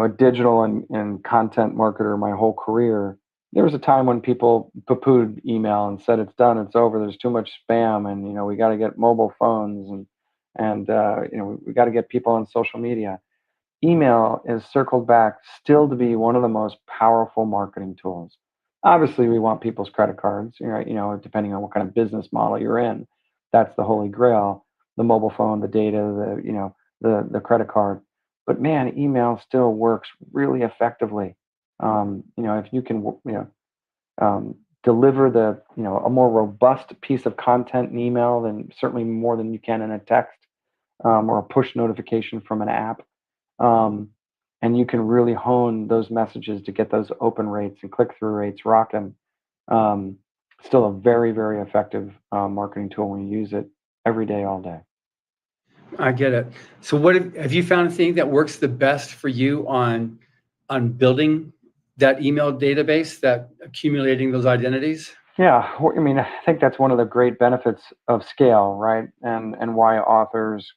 digital and content marketer my whole career. There was a time when people poo-pooed email and said it's done, it's over, there's too much spam, and we got to get mobile phones and we got to get people on social media. Email is circled back still to be one of the most powerful marketing tools. Obviously, we want people's credit cards, right? Depending on what kind of business model you're in, that's the holy grail. The mobile phone, the data, the credit card. but man, email still works really effectively. If you can, deliver a more robust piece of content in email, than certainly more than you can in a text, or a push notification from an app. Um, and you can really hone those messages to get those open rates and click through rates rocking. Um, Still a very, very effective marketing tool when you use it every day, all day. I get it. So what have you found a thing that works the best for you on building that email database, that accumulating those identities? Yeah, I think that's one of the great benefits of scale, right? And why authors,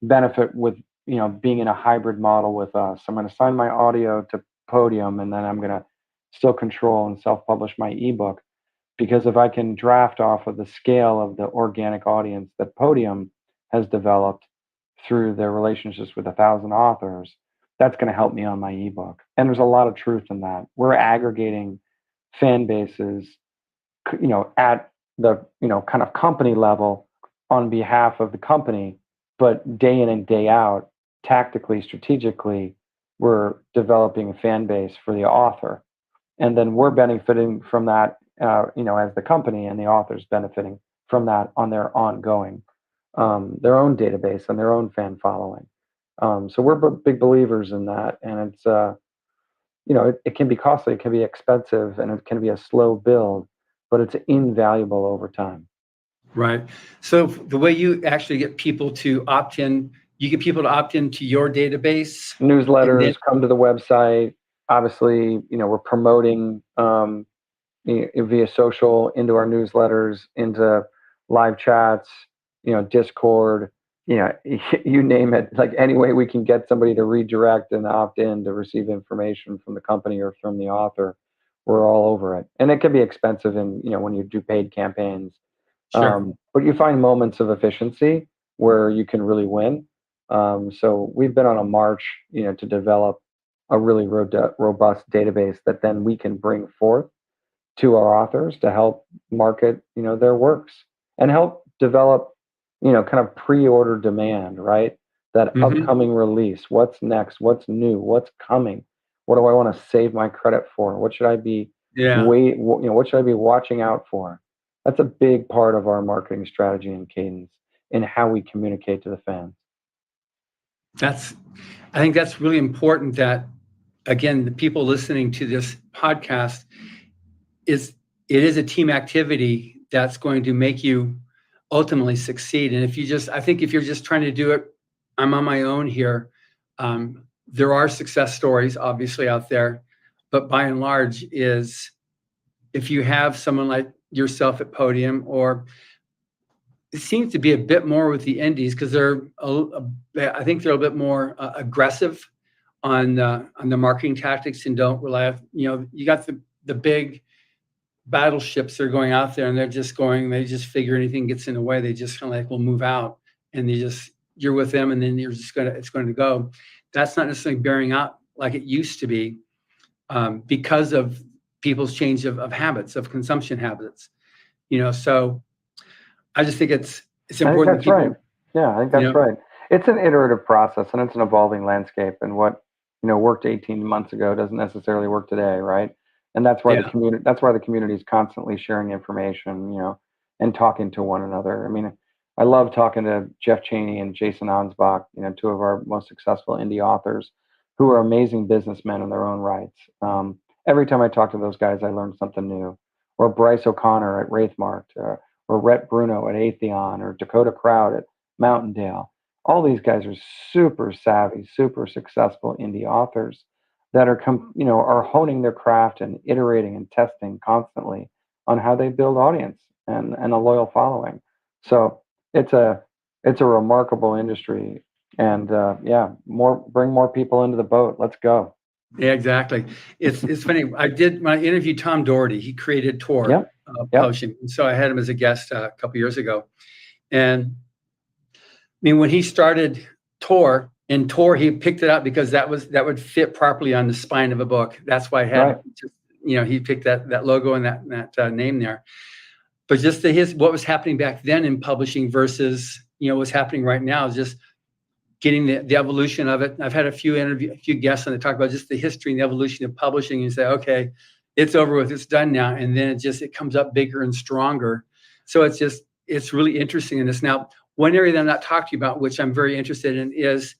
benefit with, being in a hybrid model with us. I'm going to sign my audio to Podium, and then I'm going to still control and self-publish my ebook, because if I can draft off of the scale of the organic audience that Podium has developed through their relationships with 1,000 authors, that's going to help me on my ebook. And there's a lot of truth in that. We're aggregating fan bases, at the, kind of company level on behalf of the company, but day in and day out, tactically, strategically, we're developing a fan base for the author. And then we're benefiting from that, as the company, and the author's benefiting from that on their ongoing, their own database and their own fan following. So we're big believers in that, and it's, it can be costly, it can be expensive, and it can be a slow build, but it's invaluable over time. Right. So the way you actually get people to opt in, you get people to opt into your database, and then Newsletters, come to the website. Obviously, we're promoting, via social, into our newsletters, into live chats, Discord, you name it. Like, any way we can get somebody to redirect and opt in to receive information from the company or from the author, we're all over it. And it can be expensive, when you do paid campaigns. sure. But you find moments of efficiency where you can really win. So we've been on a march, to develop a really robust database that then we can bring forth to our authors to help market, their works, and help develop, kind of pre-order demand, right? That Hmm. upcoming release, what's next, what's new, what's coming, what do I want to save my credit for? What should I be Yeah. what should I be watching out for? That's a big part of our marketing strategy and cadence in how we communicate to the fans. That's, I think that's really important, that, again, the people listening to this podcast, it is a team activity that's going to make you ultimately succeed. And I think if you're just trying to do it, I'm on my own here. There are success stories obviously out there, but by and large, is if you have someone like yourself at Podium, or it seems to be a bit more with the indies, because I think they're a bit more aggressive on the marketing tactics, and don't rely on, you got the big battleships that are going out there, and they just figure anything gets in the way, they just kind of like, will move out, and you're with them, and then it's going to go. That's not necessarily bearing out like it used to be, because of people's change of habits, of consumption habits. So I just think it's I think important that that's right. people, Yeah, I think you that's know, right. It's an iterative process, and it's an evolving landscape. And what, worked 18 months ago doesn't necessarily work today, right? And that's why the yeah, community that's why the community is constantly sharing information, and talking to one another. I love talking to Jeff Cheney and Jason Ansbach, two of our most successful indie authors, who are amazing businessmen in their own rights. Every time I talk to those guys, I learn something new. Or Bryce O'Connor at Wraithmark, or Rhett Bruno at Atheon, or Dakota Crowd at Mountaindale. All these guys are super savvy, super successful indie authors that are honing their craft and iterating and testing constantly on how they build audience and a loyal following. So it's a remarkable industry, and yeah, bring more people into the boat. Let's go. yeah, exactly. It's funny. When I interviewed Tom Doherty, he created Tor Yep, yep, Publishing, and so I had him as a guest a couple years ago. And when he started Tor, he picked it up because that would fit properly on the spine of a book. That's why I right. had, he picked that logo and that name there. But just what was happening back then in publishing versus, what's happening right now is just getting the evolution of it. I've had a few guests and they talk about just the history and the evolution of publishing. And you say, okay, it's over with, it's done now, and then it comes up bigger and stronger. So it's really interesting in this. Now, one area that I'm not talking about, which I'm very interested in, is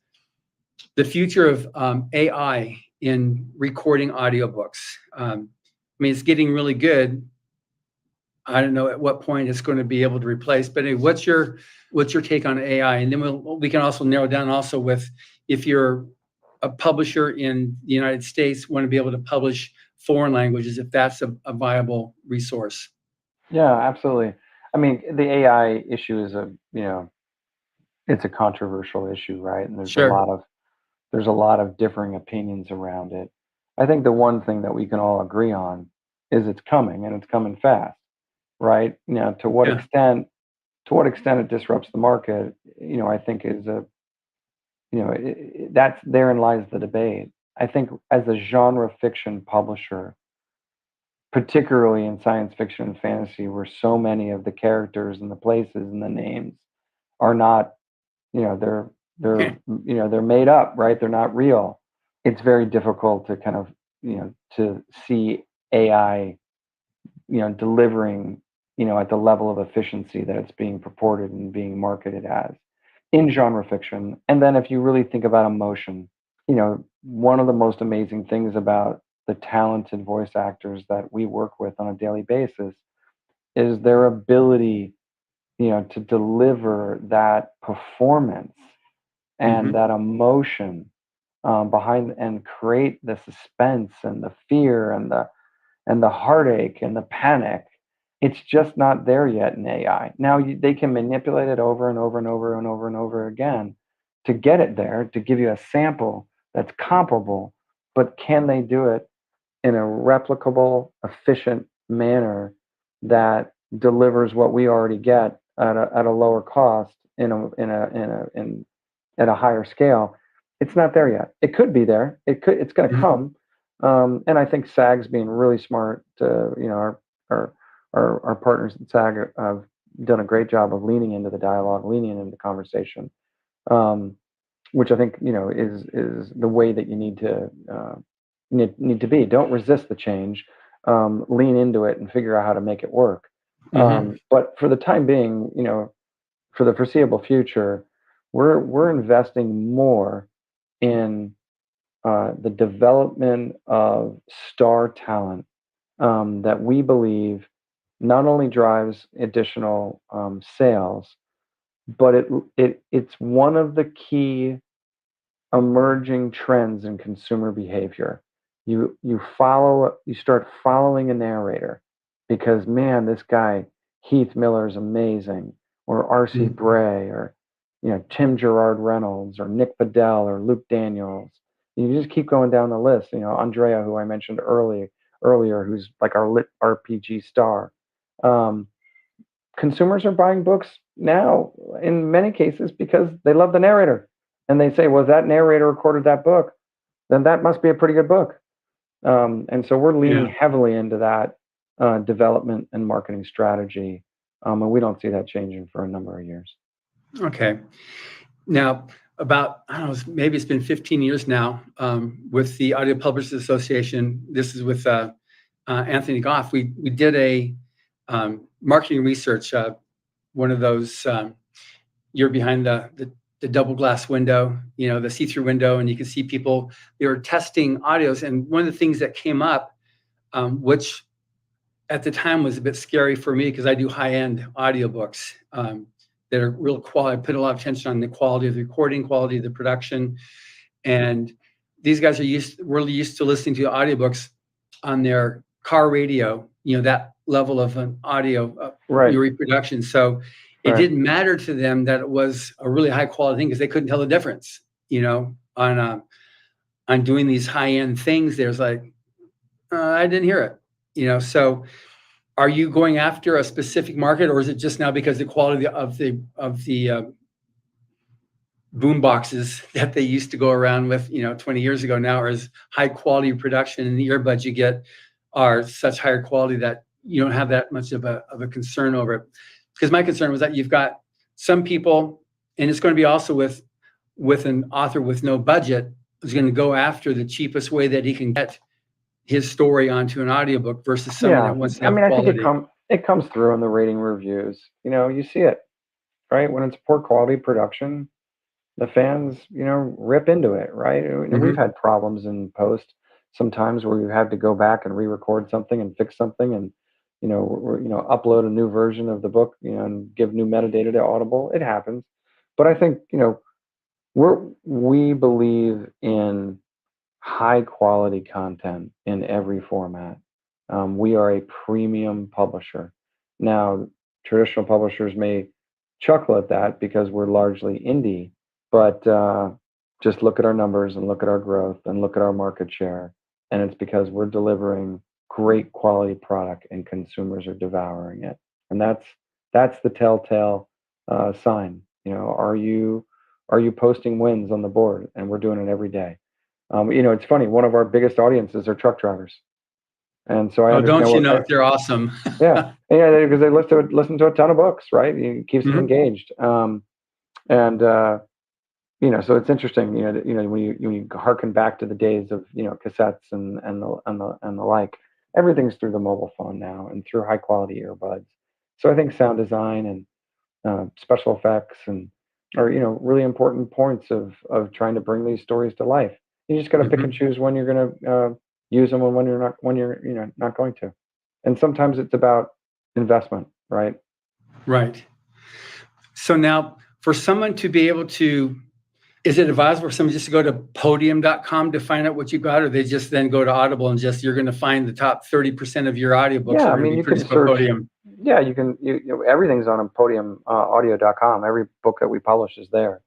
the future of AI in recording audiobooks. I mean, it's getting really good. I don't know at what point it's going to be able to replace. But anyway, what's your take on AI? And then we can also narrow down also with, if you're a publisher in the United States, want to be able to publish foreign languages, if that's a viable resource. Yeah, absolutely. I mean, the AI issue is it's a controversial issue, right? And there's Sure. a lot of differing opinions around it. I think the one thing that we can all agree on is it's coming, and it's coming fast, right? To what Yeah. extent it disrupts the market, I think is that's therein lies the debate. I think as a genre fiction publisher, particularly in science fiction and fantasy, where so many of the characters and the places and the names are not, they're made up, right? They're not real. It's very difficult to kind of, to see AI, delivering, at the level of efficiency that it's being purported and being marketed as in genre fiction. And then if you really think about emotion, one of the most amazing things about the talented voice actors that we work with on a daily basis is their ability, to deliver that performance and that emotion behind, and create the suspense and the fear and the heartache and the panic. It's just not there yet in AI. Now they can manipulate it over and over and over and over and over again to get it there, to give you a sample that's comparable, but can they do it in a replicable, efficient manner that delivers what we already get at a lower cost at a higher scale? It's not there yet. It could be there. It's going to come. And I think SAG's being really smart. Our partners at SAG have done a great job of leaning into the dialogue, leaning into the conversation, which I think is the way that you need to be. Don't resist the change. Lean into it and figure out how to make it work. But for the time being, for the foreseeable future, we're investing more in the development of star talent that we believe not only drives additional sales, but it's one of the key emerging trends in consumer behavior. You start following a narrator because, man, this guy Heath Miller is amazing, or R.C. Bray, or Tim Gerard Reynolds, or Nick Bedell, or Luke Daniels. You just keep going down the list. Andrea, who I mentioned earlier, who's like our lit RPG star. Consumers are buying books now in many cases because they love the narrator, and they say, well, if that narrator recorded that book, then that must be a pretty good book. And so we're leaning heavily into that development and marketing strategy, and we don't see that changing for a number of years. Okay. Now, about, I don't know, maybe it's been 15 years now, with the Audio Publishers Association. This is with Anthony Goff. We did a marketing research, one of those, you're behind the double glass window, the see-through window, and you can see people. They were testing audios, and one of the things that came up, which at the time was a bit scary for me because I do high-end audiobooks that are real quality. I put a lot of attention on the quality of the recording, quality of the production, and these guys are really used to listening to audiobooks on their car radio. That level of an audio reproduction. So it didn't matter to them that it was a really high quality thing because they couldn't tell the difference. On doing these high-end things, there's like, I didn't hear it. So are you going after a specific market, or is it just now because the quality of the boom boxes that they used to go around with 20 years ago now are as high quality production, and the earbuds you get are such higher quality that you don't have that much of a concern over it? Because my concern was that you've got some people, and it's going to be also with with an author with no budget is going to go after the cheapest way that he can get his story onto an audiobook versus someone that wants to have I think quality. it comes through in the rating reviews. You see it, right? When it's poor quality production, the fans, rip into it, right? We've had problems in post sometimes where we've had to go back and re-record something and fix something and, upload a new version of the book, and give new metadata to Audible. It happens. But I think, we believe in high quality content in every format. We are a premium publisher. Now, traditional publishers may chuckle at that because we're largely indie, but just look at our numbers and look at our growth and look at our market share. And it's because we're delivering great quality product and consumers are devouring it. And that's the telltale sign. Are you posting wins on the board? And we're doing it every day. It's funny. One of our biggest audiences are truck drivers, and so I understand. Don't you know they're awesome? Yeah, because they listen to a ton of books, right? It keeps them engaged. So it's interesting. When you harken back to the days of cassettes and the like, everything's through the mobile phone now and through high quality earbuds. So I think sound design and special effects are really important points of trying to bring these stories to life. You just got to pick and choose when you're going to use them and when you're not going to. And sometimes it's about investment, right? Right. So now for someone to be able to, is it advisable for someone just to go to podium.com to find out what you got, or they just then go to Audible and you're going to find the top 30% of your audiobooks? Yeah, you can search. Podium. Yeah, you can. Everything's on Podium audio.com. Every book that we publish is there.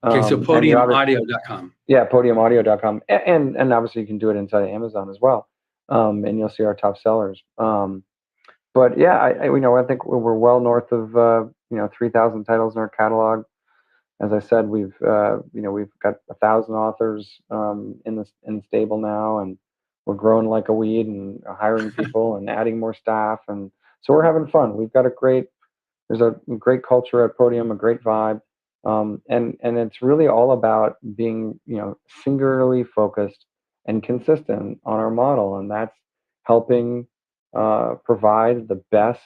Okay, so podiumaudio.com. Yeah, podiumaudio.com. And obviously you can do it inside of Amazon as well. And you'll see our top sellers. But yeah, I think we're well north of 3,000 titles in our catalog. As I said, we've got 1,000 authors in the stable now, and we're growing like a weed and hiring people and adding more staff, and so we're having fun. There's a great culture at Podium, a great vibe. And it's really all about being, singularly focused and consistent on our model. And that's helping provide the best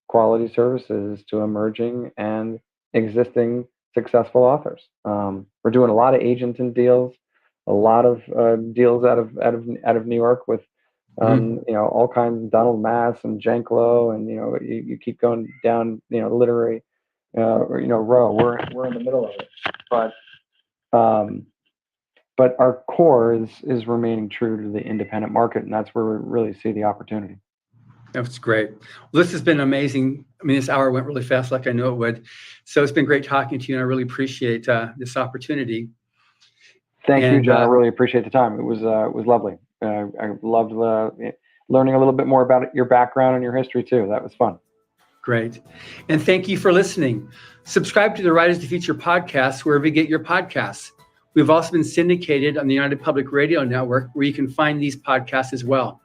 quality services to emerging and existing successful authors. We're doing a lot of agenting deals, a lot of deals out of New York with, all kinds of Donald Mass and Janklow, and, you keep going down, literary, row. We're in the middle of it, but our core is remaining true to the independent market, and that's where we really see the opportunity. That's great. Well, this has been amazing. This hour went really fast, like I knew it would. So it's been great talking to you, and I really appreciate this opportunity. Thank you, John. I really appreciate the time. It was lovely. I loved learning a little bit more about your background and your history too. That was fun. Great. And thank you for listening. Subscribe to the Writers of the Future podcast wherever you get your podcasts. We've also been syndicated on the United Public Radio Network, where you can find these podcasts as well.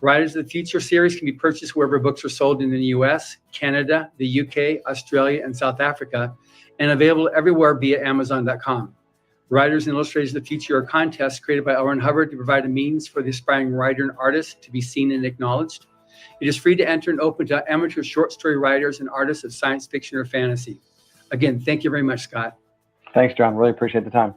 Writers of the Future series can be purchased wherever books are sold in the US, Canada, the UK, Australia, and South Africa, and available everywhere via Amazon.com. Writers and Illustrators of the Future are contests created by L. Ron Hubbard to provide a means for the aspiring writer and artist to be seen and acknowledged. It is free to enter and open to amateur short story writers and artists of science fiction or fantasy. Again, thank you very much, Scott. Thanks, John. Really appreciate the time.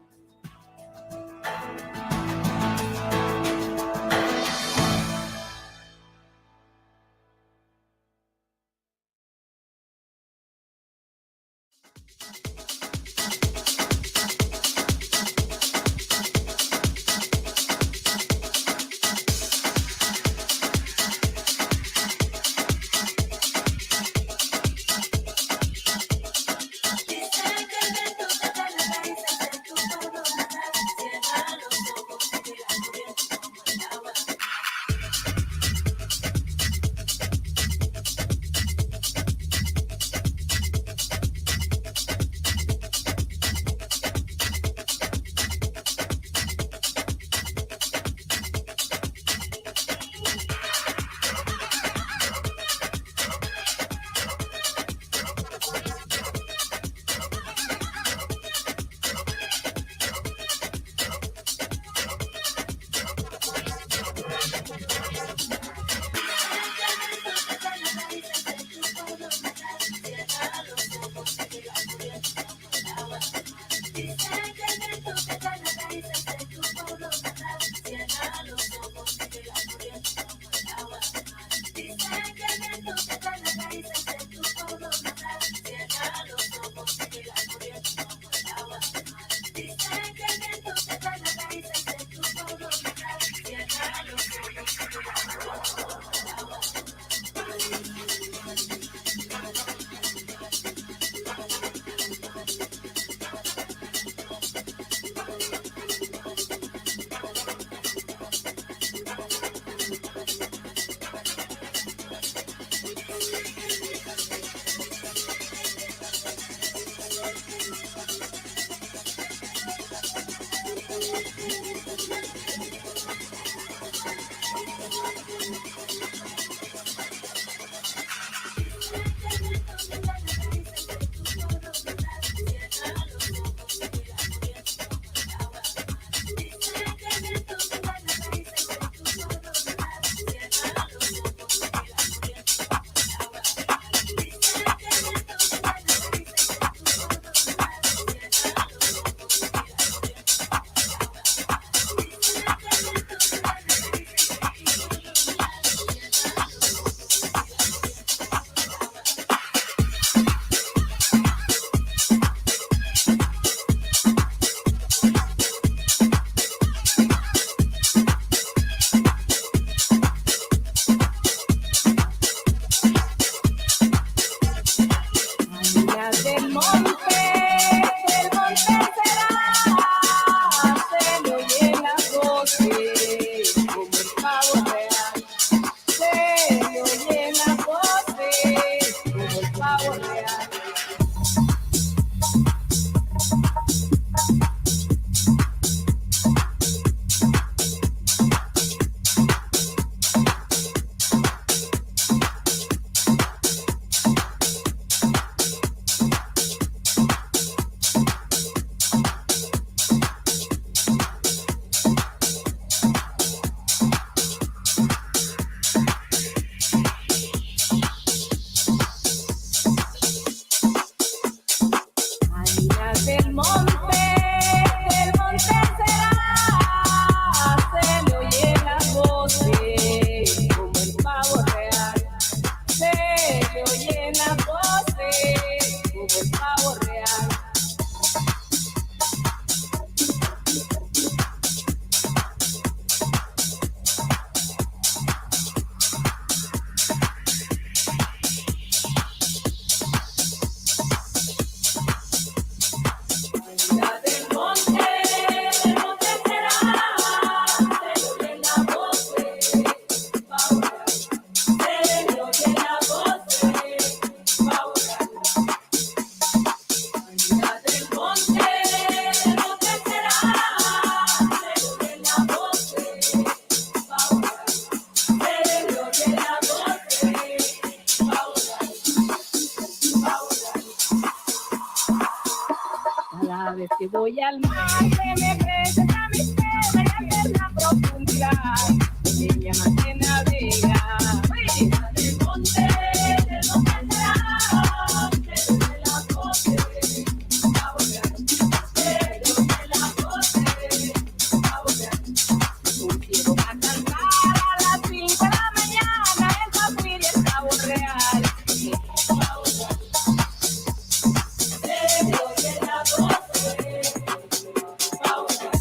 es que voy al mar, que me presenta mis penas y ante la profundidad, ella me navega. Del monte será, desde la costa, a volar, desde la costa, a volar. Un cielo va a cantar a las 5 de la mañana, el zafir y el sabor real. Va a volar. Desde la costa, a volar.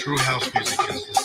true house music is.